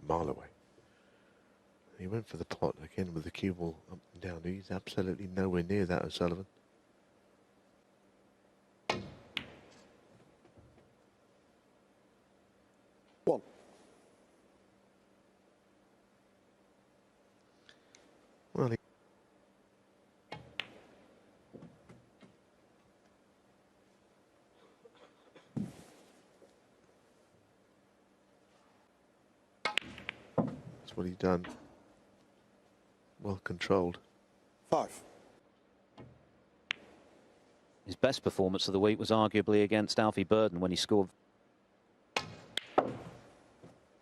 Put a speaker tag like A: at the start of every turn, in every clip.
A: a mile away. He went for the pot again with the cue ball up and down. He's absolutely nowhere near that, O'Sullivan.
B: One.
A: Well, that's what he's done. Well controlled.
B: 5.
C: His best performance of the week was arguably against Alfie Burden when he scored.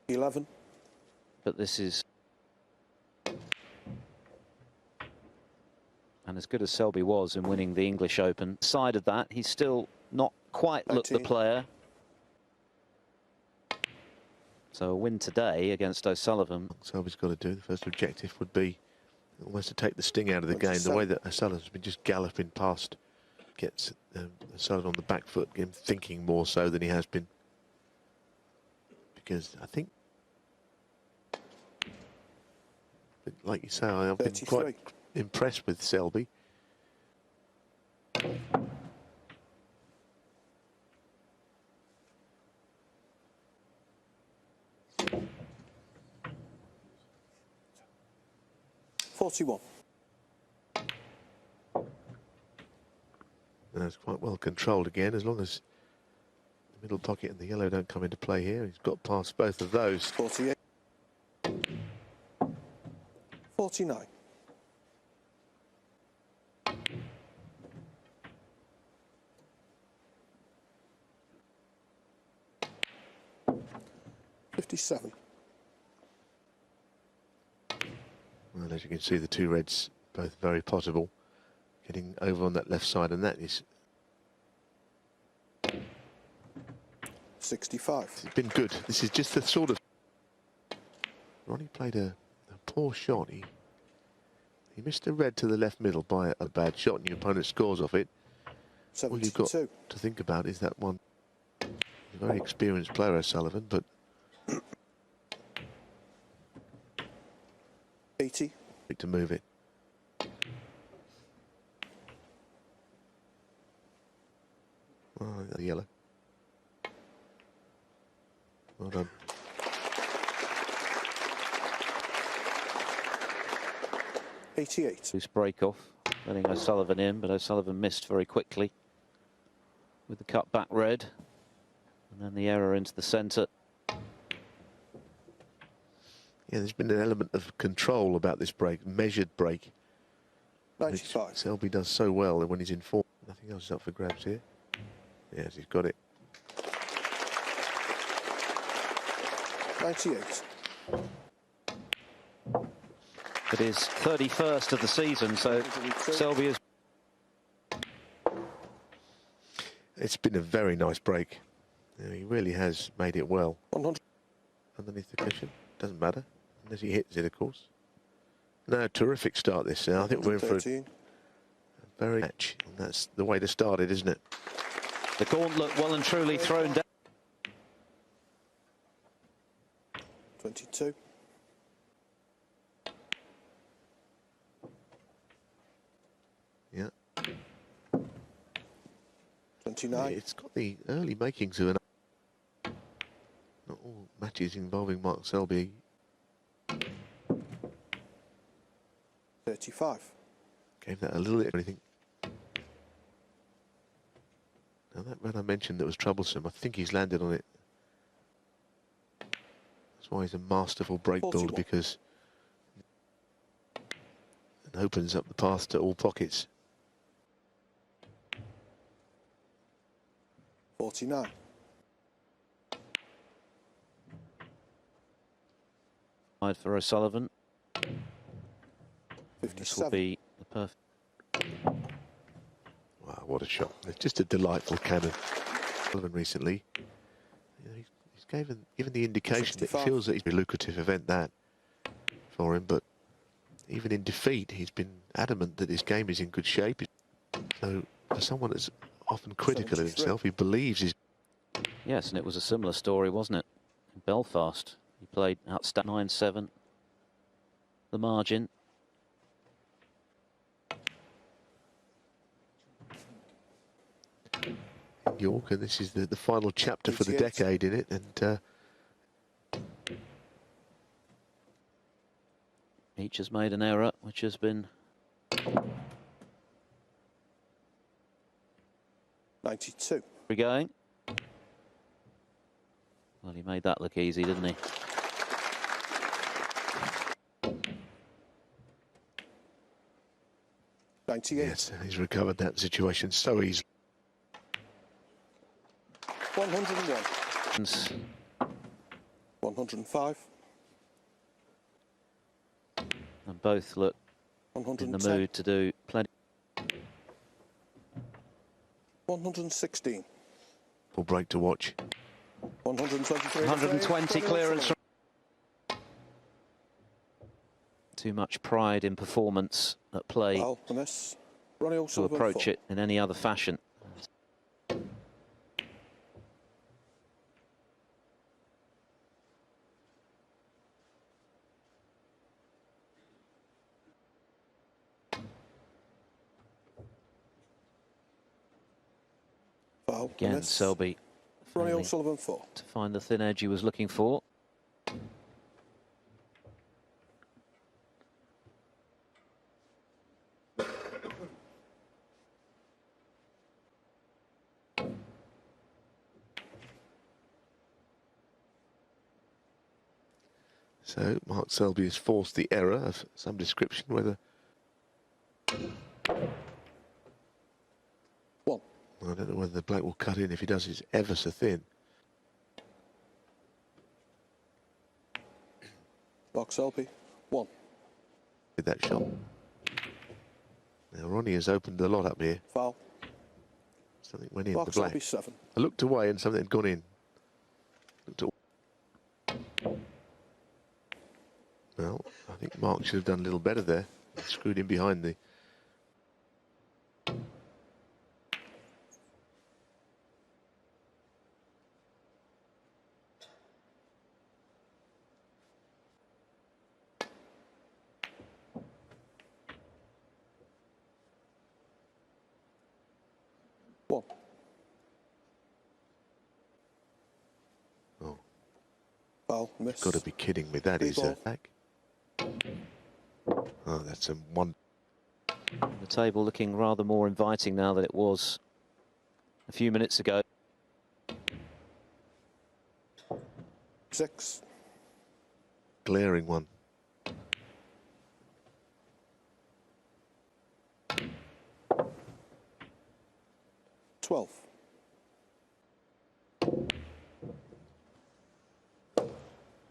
B: 11.
C: But this is... And as good as Selby was in winning the English Open, side of that, he's still not quite
B: 19.
C: looked the player. So a win today against O'Sullivan.
A: Selby's got to do. The first objective would be almost to take the sting out of the game.
B: 27.
A: The way that O'Sullivan's been just galloping past gets O'Sullivan on the back foot, him thinking more so than he has been. Because I think, like you say, I've been
B: 33.
A: quite impressed with Selby.
B: $41.
A: And it's quite well controlled again, as long as the middle pocket and the yellow don't come into play here. He's got past both of those.
B: 48. 49. 57.
A: Well, as you can see, the two reds both very possible. Getting over on that left side, and that is...
B: 65.
A: It's been good. This is just the sort of... Ronnie played a poor shot. He missed a red to the left middle by a bad shot, and your opponent scores off it.
B: 72.
A: All you've got to think about is that one. He's a very experienced player, O'Sullivan, but...
B: 80.
A: to move it. Oh, the yellow. Well done.
B: $88.
C: Loose break off, letting O'Sullivan in, but O'Sullivan missed very quickly with the cut back red. And then the error into the centre.
A: Yeah, there's been an element of control about this break, measured break.
B: 95.
A: Selby does so well when he's in form. Nothing else is up for grabs here. Yes, he's got it.
B: 98.
C: It is 31st of the season, so Selby is...
A: It's been a very nice break. Yeah, he really has made it well.
B: 100.
A: Underneath the cushion, doesn't matter, unless he hits it, of course. No, terrific start this. I think we're in for a very match. And that's the way to start it, isn't it?
C: The gauntlet well and truly thrown down.
B: 22.
A: Yeah.
B: 29.
A: It's got the early makings of an... Not all matches involving Mark Selby.
B: 35.
A: Gave that a little bit of anything. Now that red I mentioned that was troublesome, I think he's landed on it. That's why he's a masterful break builder, because it opens up the path to all pockets.
B: 49.
C: For O'Sullivan.
B: 57.
C: This will be the perfect.
A: Wow, what a shot. It's just a delightful cannon. O'Sullivan recently, you know, he's given the indication 65. That he feels that it's a lucrative event that for him, but even in defeat, he's been adamant that his game is in good shape. So for someone that's often critical
B: 73.
A: of himself, he believes he's...
C: Yes, and it was a similar story, wasn't it? In Belfast, He played outstanding 9-7. The margin.
A: York, and this is the final chapter for the
B: 88.
A: decade in it, and
C: Each has made an error, which has been
B: 92.
C: going. Well, he made that look easy, didn't he?
A: yes, he's recovered that situation so easily.
B: 101. 105.
C: And both look in the
B: 110.
C: mood to do plenty.
B: 116.
A: Full break to watch.
B: 123.
C: 120 clearance. Too much pride in performance at play
B: Well, a miss. Ronnie
C: to
B: O'Sullivan
C: approach
B: 4.
C: it in any other fashion.
B: Foul. a
C: Again,
B: miss.
C: Selby
B: Ronnie
C: failing
B: O'Sullivan 4.
C: to find the thin edge he was looking for.
A: So Mark Selby has forced the error of some description, whether
B: 1.
A: I don't know whether the black will cut in. If he does, it's ever so thin.
B: Mark Selby 1.
A: With that shot. Now Ronnie has opened a lot up here.
B: Foul.
A: Something went in
B: Mark
A: the black.
B: Selby 7.
A: I looked away and something had gone in. Well, I think Mark should have done a little better there. Screwed in behind the...
B: One.
A: Oh,
B: Foul. Miss.
A: got to be kidding me. That
B: Free
A: is
B: ball.
A: back. Oh, that's a one.
C: The table looking rather more inviting now than it was a few minutes ago.
B: 6.
A: Glaring one.
B: Twelve.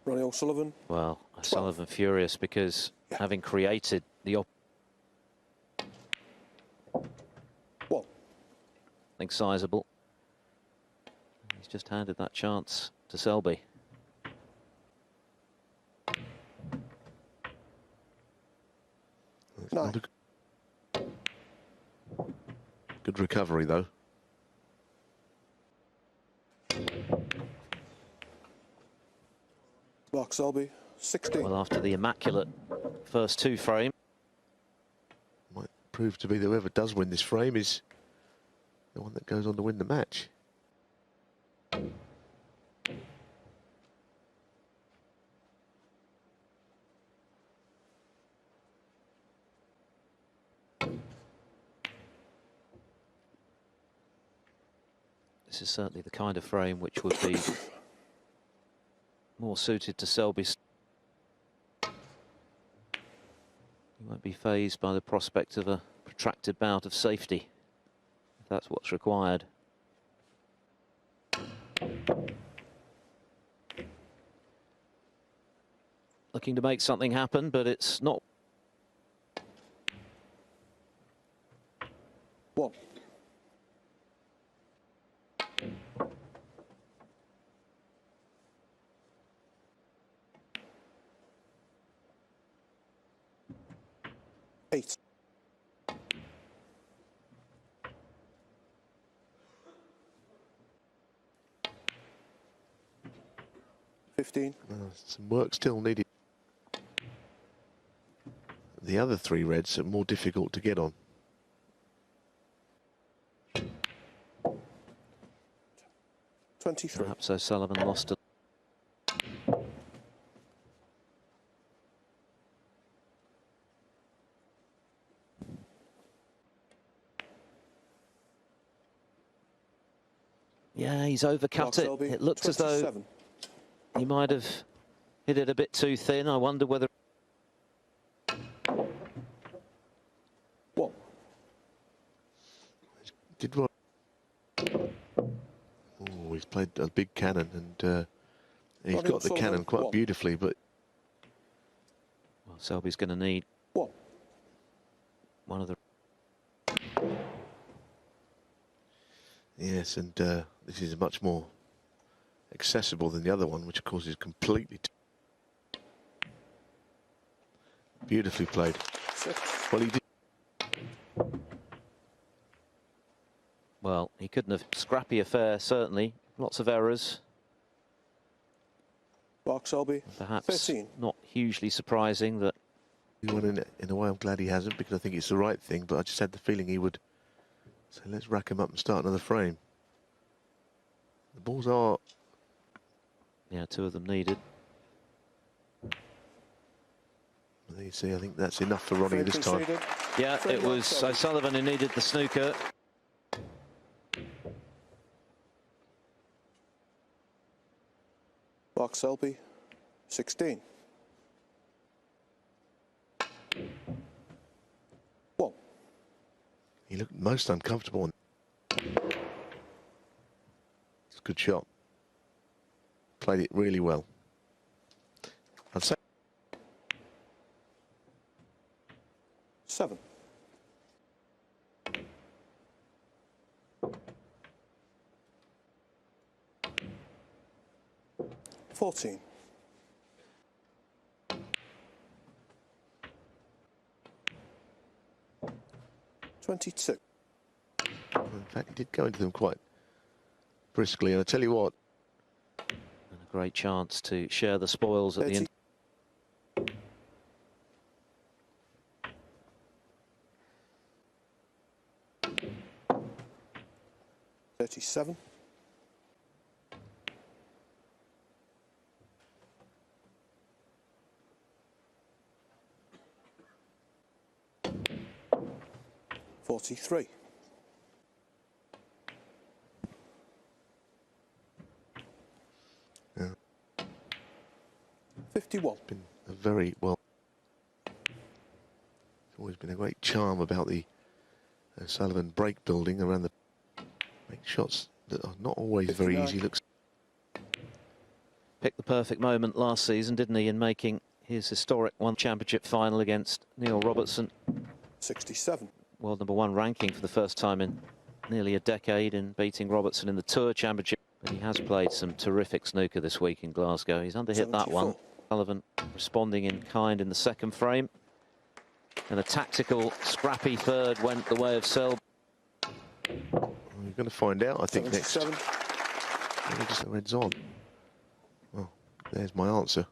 B: Ronnie O'Sullivan.
C: Well, O'Sullivan furious because having created the
B: One.
C: something sizable, he's just handed that chance to Selby.
B: Nine.
A: Good recovery, though.
B: Mark Selby 16.
C: Well, after the immaculate first two frame,
A: Might prove to be that whoever does win this frame is the one that goes on to win the match.
C: this is certainly the kind of frame which would be more suited to Selby's. He won't be fazed by the prospect of a protracted bout of safety, if that's what's required. Looking to make something happen, but it's not.
B: One. Eight. 15.
A: Some work still needed. The other three reds are more difficult to get on.
B: 23.
C: Perhaps O'Sullivan lost it. Yeah, he's overcut it.
B: Selby,
C: It looked as though
B: 27.
C: he might have hit it a bit too thin. I wonder whether...
B: 1.
A: Did Ron... Oh, he's played a big cannon, and he's
B: Ronnie
A: got the
B: O'Sullivan,
A: cannon quite
B: 1.
A: beautifully, but...
C: Well, Selby's going to need
B: 1.
C: one of the...
A: Yes, and this is much more accessible than the other one, which of course is completely... Beautifully played.
B: 6.
A: Well, he did...
C: Well, he couldn't have... Scrappy affair, certainly. Lots of errors.
B: Mark Selby,
C: Perhaps
B: 13.
C: not hugely surprising that...
A: In a way, I'm glad he hasn't, because I think it's the right thing, but I just had the feeling he would... So let's rack him up and start another frame. The balls are...
C: Yeah, two of them needed.
A: There you see, I think that's enough for Ronnie this time.
B: Conceded.
C: Yeah,
B: Frame
C: it
B: Mark
C: was
B: Selby.
C: O'Sullivan who needed the snooker.
B: Mark Selby, 16. 1.
A: He looked most uncomfortable. It's a good shot. Played it really well. I'd say
B: 7. 14. 22.
A: in fact, he did go into them quite briskly, and I tell you what,
C: And a great chance to share the spoils at the end.
B: 37. 43. 51.
A: been a very well. It's always been a great charm about the O'Sullivan break building around the make shots that are not always very
B: 59.
A: easy. Looks
C: Picked the perfect moment last season, didn't he, in making his historic One Championship final against Neil Robertson.
B: 67.
C: World #1 ranking for the first time in nearly a decade, in beating Robertson in the Tour Championship. But he has played some terrific snooker this week in Glasgow. He's underhit that one.
B: 74.
C: Sullivan responding in kind in the second frame. And a tactical, scrappy third went the way of Selby.
A: we're going to find out, I think, next.
B: 77.
A: Let me just reds on. Well, there's my answer.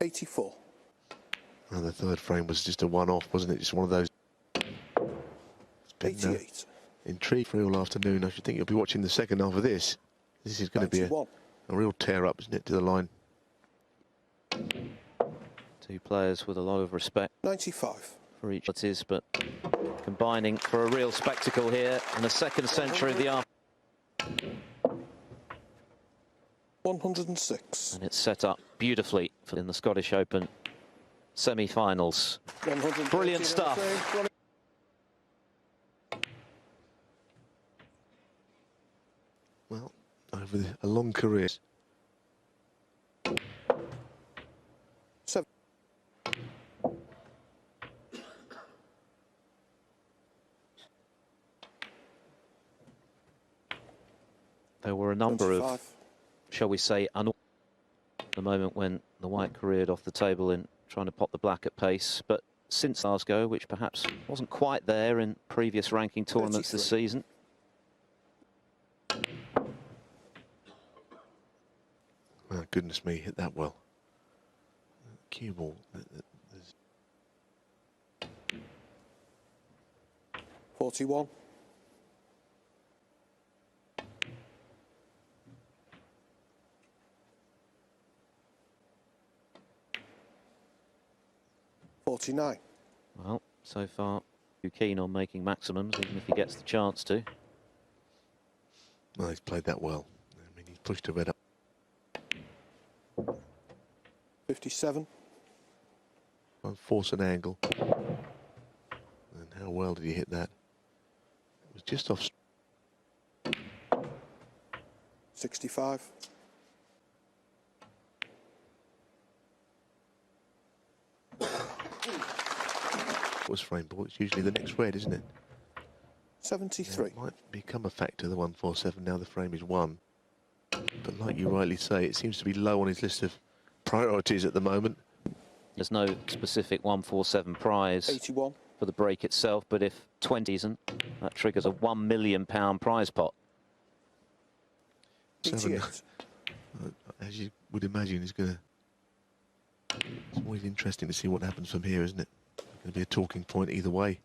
B: '84.
A: And the third frame was just a one-off, wasn't it? Just one of those. It's been
B: 88.
A: intrigued for all afternoon. I should think you'll be watching the second half of this. This is going to be
B: 91.
A: a real tear-up, isn't it, to the line?
C: Two players with a lot of respect
B: 95.
C: for each other, but combining for a real spectacle here in the second century of the art.
B: 106.
C: And it's set up beautifully in the Scottish Open semi-finals.
B: 113
C: Brilliant
B: on the
C: stuff.
B: frame. Ronnie-
A: Well, over a long career.
B: 7.
C: There were a number of,
B: 25.
C: shall we say, the moment when the white careered off the table in trying to pot the black at pace. But since Glasgow, which perhaps wasn't quite there in previous ranking tournaments this
B: 33.
C: season,
A: Oh, goodness me, hit that well. Cue ball.
B: 41. $49.
C: Well, so far, too keen on making maximums, even if he gets the chance to.
A: Well, he's played that well. I mean, he's pushed the red up.
B: 57.
A: Try and force an angle. And how well did he hit that? It was just off.
B: 65.
A: Was frame ball. It's usually the next red, isn't it?
B: 73.
A: It might become a factor, the 147. Now the frame is 1. But like you rightly say, it seems to be low on his list of priorities at the moment.
C: There's no specific 147 prize
B: 81.
C: for the break itself, but if 20 isn't, that triggers a £1 million prize pot.
B: 88.
A: As you would imagine, is going to. It's always interesting to see what happens from here, isn't it? Going to be a talking point either way.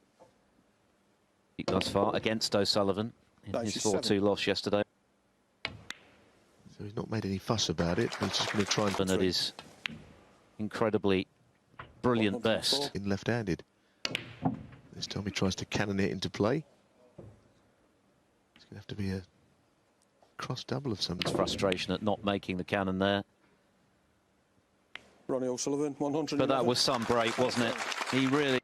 C: Thus far against O'Sullivan in his 4-2 loss yesterday.
A: So he's not made any fuss about it. He's just going to try and
C: At his incredibly brilliant best.
A: In left-handed. This time he tries to cannon it into play. It's going to have to be a cross double of some.
C: It's frustration at not making the cannon there.
B: Ronnie O'Sullivan, 100.
C: But that was some break, wasn't it? He really...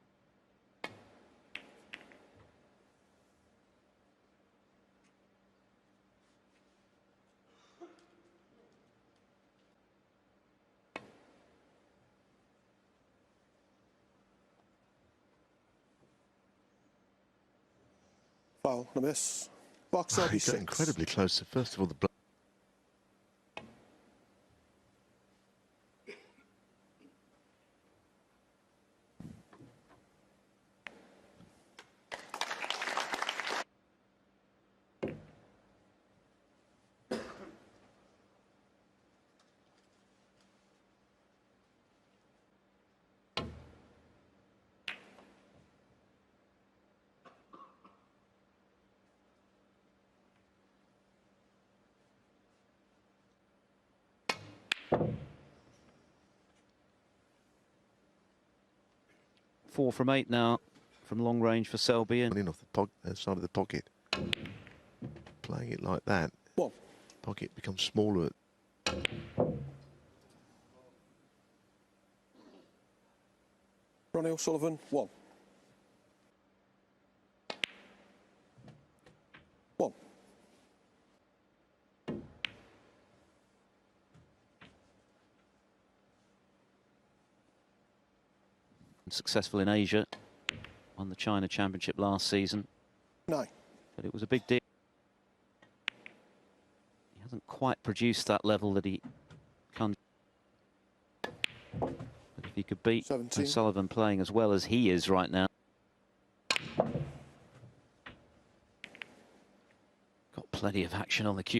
B: Foul and a miss. Box
A: He got
B: 36.
A: incredibly close. So first of all, the block.
C: Four from 8 now from long range for Selby. And
A: In off the side of the pocket. Playing it like that.
B: 1.
A: Pocket becomes smaller.
B: Ronnie O'Sullivan, 1. 1.
C: successful in Asia. Won the China Championship last season.
B: 9.
C: But it was a big deal. He hasn't quite produced that level that he can. But if he could beat
B: 17.
C: O'Sullivan playing as well as he is right now. Got plenty of action on the cue.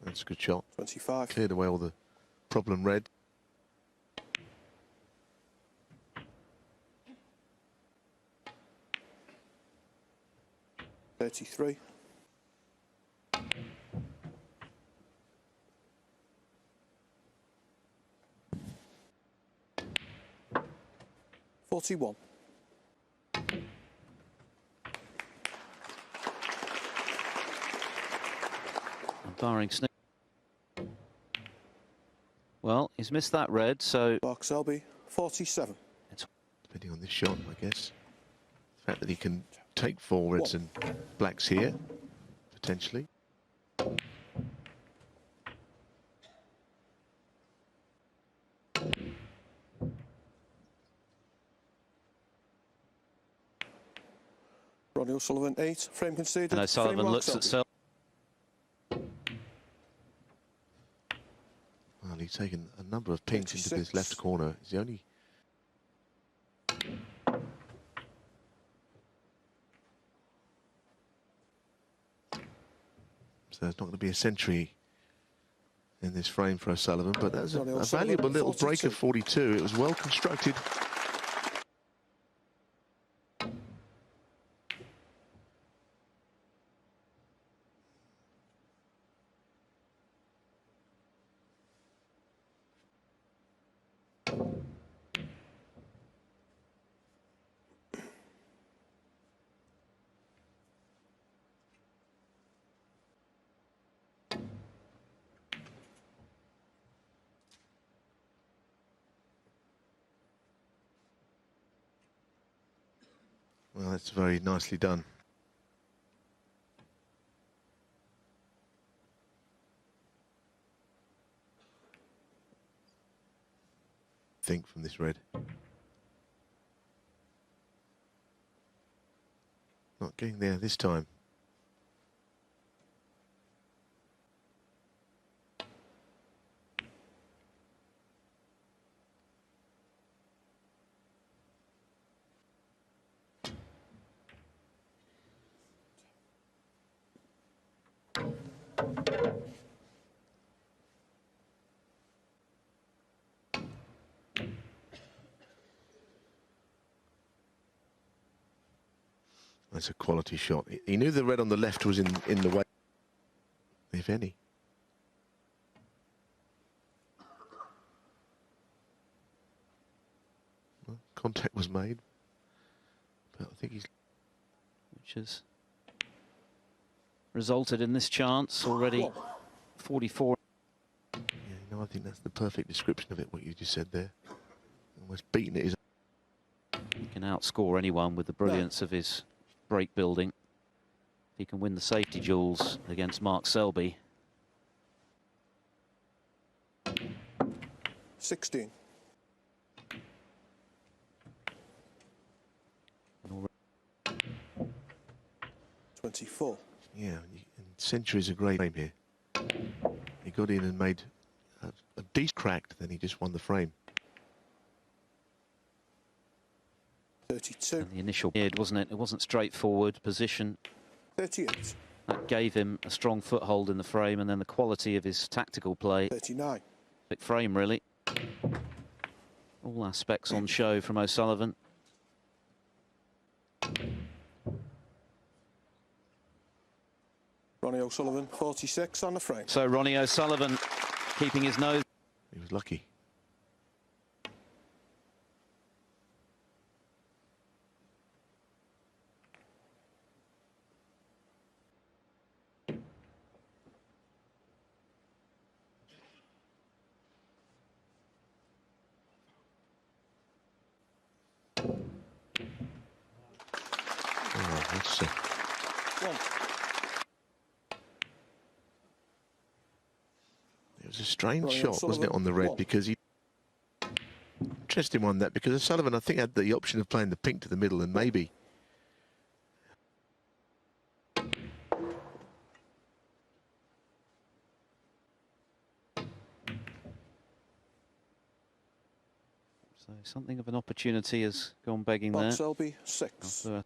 A: That's a good shot.
B: 25.
A: Cleared away all the problem red.
B: $33. $41.
C: Barring Snooker. Well, he's missed that red, so
B: Mark Selby, 47.
A: Depending on this shot, I guess. The fact that he can take four reds and blacks here, potentially.
B: Ronnie O'Sullivan, 8. Frame conceded.
C: and O'Sullivan
B: Frame
C: looks
B: Mark
C: at
B: Selby.
A: Well, he's taken a number of pinks into this
B: 26.
A: left corner. He's the only... So there's not going to be a century in this frame for O'Sullivan, but that's
B: Ronnie
A: a
B: O'Sullivan,
A: valuable little break
B: 42.
A: of 42. It was well constructed. Well, that's very nicely done. Think from this red. Not getting there this time. That's a quality shot. He knew the red on the left was in the way, if any. Well, contact was made, but I think he's...
C: Which has resulted in this chance already. 44.
A: Yeah, you know, I think that's the perfect description of it, what you just said there. Almost beaten it.
C: He can outscore anyone with the brilliance of his break building. He can win the safety duels against Mark Selby.
B: 16.
C: And
B: 24.
A: Yeah, and Century's a great frame here. He got in and made a decent cracked, then he just won the frame.
B: 32.
C: And the initial bid, wasn't it? It wasn't straightforward position.
B: 38.
C: That gave him a strong foothold in the frame, and then the quality of his tactical play.
B: 39.
C: Big frame, really. All aspects on show from O'Sullivan.
B: Ronnie O'Sullivan, 46 on the frame.
C: So Ronnie O'Sullivan keeping his nose.
A: He was lucky. Oh, that's it was a strange
B: Ronnie
A: shot, wasn't it, on the red? Because he... Interesting one, that, because O'Sullivan, I think, had the option of playing the pink to the middle, and maybe...
C: So something of an opportunity has gone begging there.
B: Selby, 6.
C: After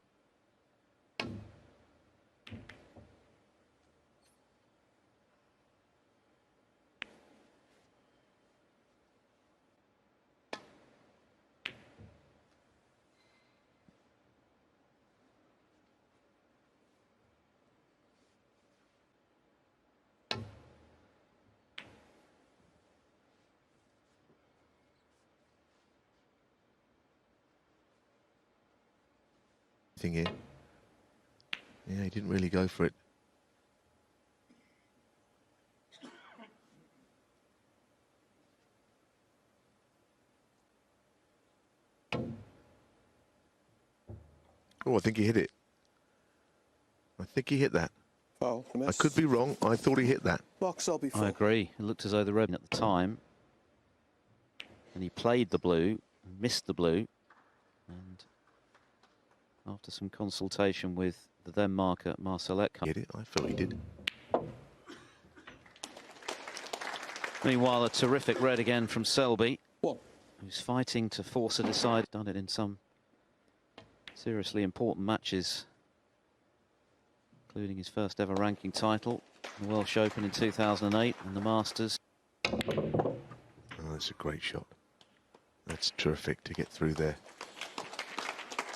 A: thing here. Yeah, he didn't really go for it. Oh, I think he hit it. I think he hit that.
B: Foul.
A: I could be wrong. I thought he hit that.
B: Mark Selby,
C: I
B: 4.
C: agree. It looked as though the red at the time, and he played the blue, missed the blue, and after some consultation with the then marker Marcel Eckhart.
A: Hit it. I felt he did.
C: Meanwhile, a terrific red again from Selby,
B: 1.
C: who's fighting to force a decide. Done it in some seriously important matches, including his first ever ranking title, the Welsh Open in 2008 and the Masters.
A: That's a great shot. That's terrific to get through there.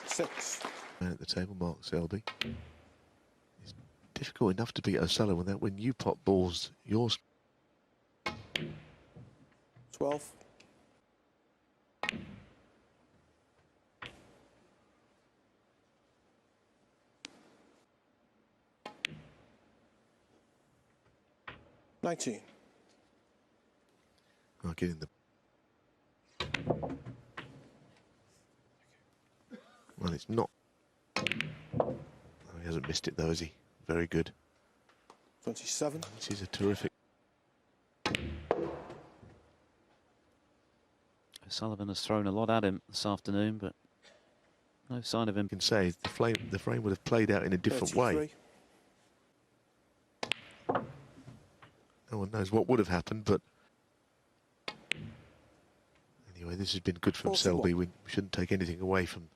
B: 6.
A: Man at the table, Mark Selby. It's difficult enough to beat O'Sullivan that when you pop balls, yours.
B: 12. $19.
A: I'll get in the. Well, it's not. Oh, he hasn't missed it though, has he? Very good.
B: 27.
A: This is a terrific.
C: O'Sullivan has thrown a lot at him this afternoon, but no sign of him.
A: I can say the frame would have played out in a different
B: 33.
A: way. No one knows what would have happened, but anyway, this has been good from
B: 41.
A: Selby. We shouldn't take anything away from.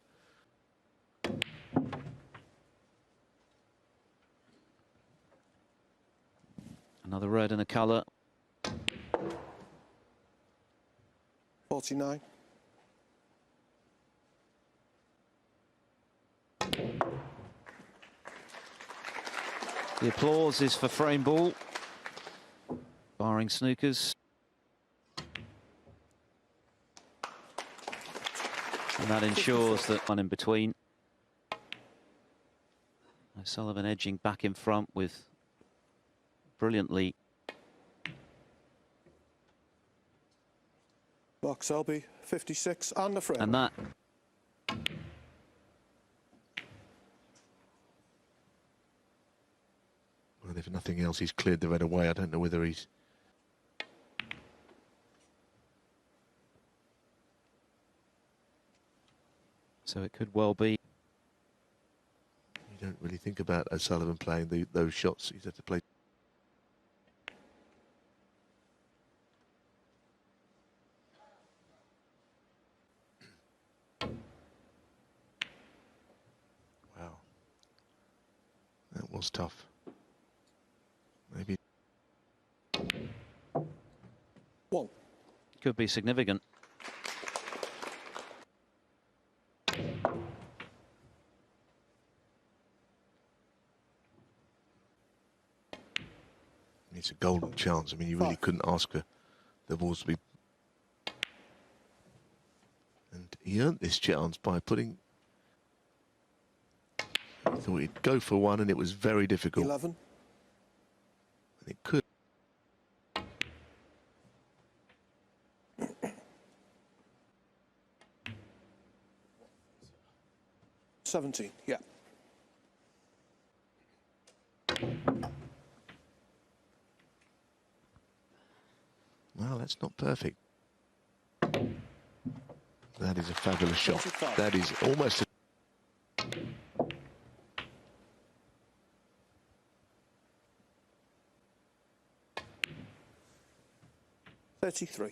C: Another red and a colour.
B: 49.
C: The applause is for frame ball, barring snookers. And that ensures that one in between. O'Sullivan edging back in front with brilliantly.
B: Mark Selby, 56 and the frame.
C: And that.
A: Well, if nothing else, he's cleared the red away. I don't know whether he's.
C: So it could well be.
A: You don't really think about O'Sullivan playing those shots. He's had to play. Wow. That was tough. Maybe.
B: 1.
C: Could be significant.
A: It's a golden chance. I mean, you really couldn't ask for the balls to be. And he earned this chance by putting. He thought he'd go for one, and it was very difficult.
B: 11.
A: And it could.
B: $17, yeah.
A: Well, that's not perfect. That is a fabulous shot.
B: 25.
A: That is almost.
B: 33.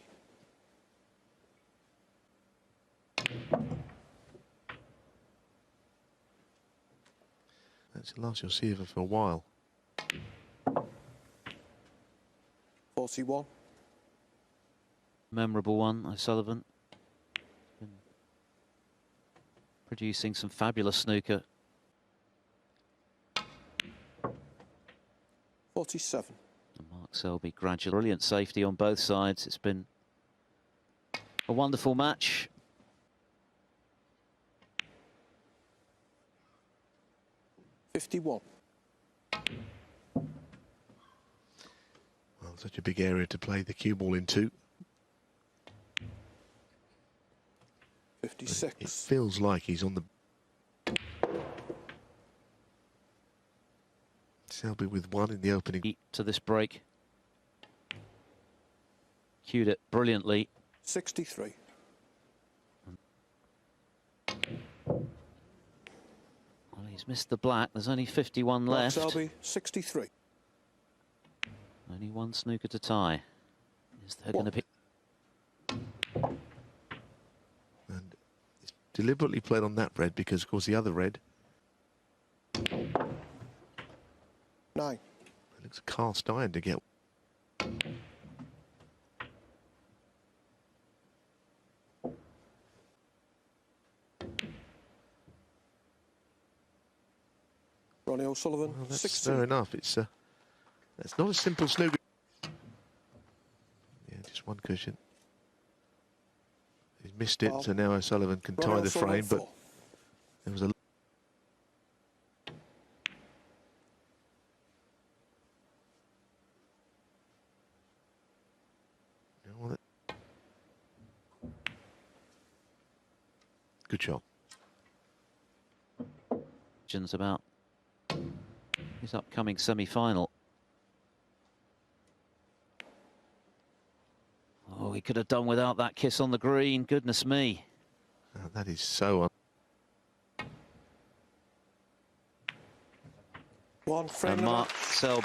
A: That's the last you'll see of her for a while.
B: 41.
C: Memorable one, O'Sullivan. Been producing some fabulous snooker.
B: 47.
C: And Mark Selby gradually. Brilliant safety on both sides. It's been a wonderful match.
B: $51.
A: Well, such a big area to play the cue ball into.
B: 56.
A: It feels like he's on the. Selby with one in the opening.
C: To this break. Cued it brilliantly.
B: 63.
C: Well, he's missed the black. There's only 51
B: Mark
C: left.
B: Selby, 63.
C: Only one snooker to tie. Is there going to be?
A: And it's deliberately played on that red because, of course, the other red.
B: 9.
A: It looks cast iron to get.
B: Ronnie O'Sullivan,
A: Well, that's
B: 16.
A: fair enough. It's that's not a simple snooker. Yeah, just one cushion. He's missed it,
B: Well,
A: so now O'Sullivan can tie
B: Ronnie
A: the
B: O'Sullivan,
A: frame, but
B: 4.
A: there was a... Good shot.
C: Questions about his upcoming semi-final. Oh, he could have done without that kiss on the green. Goodness me.
A: Oh, that is so...
B: One frame
C: And
B: and a
C: Mark
B: match.
C: Selby.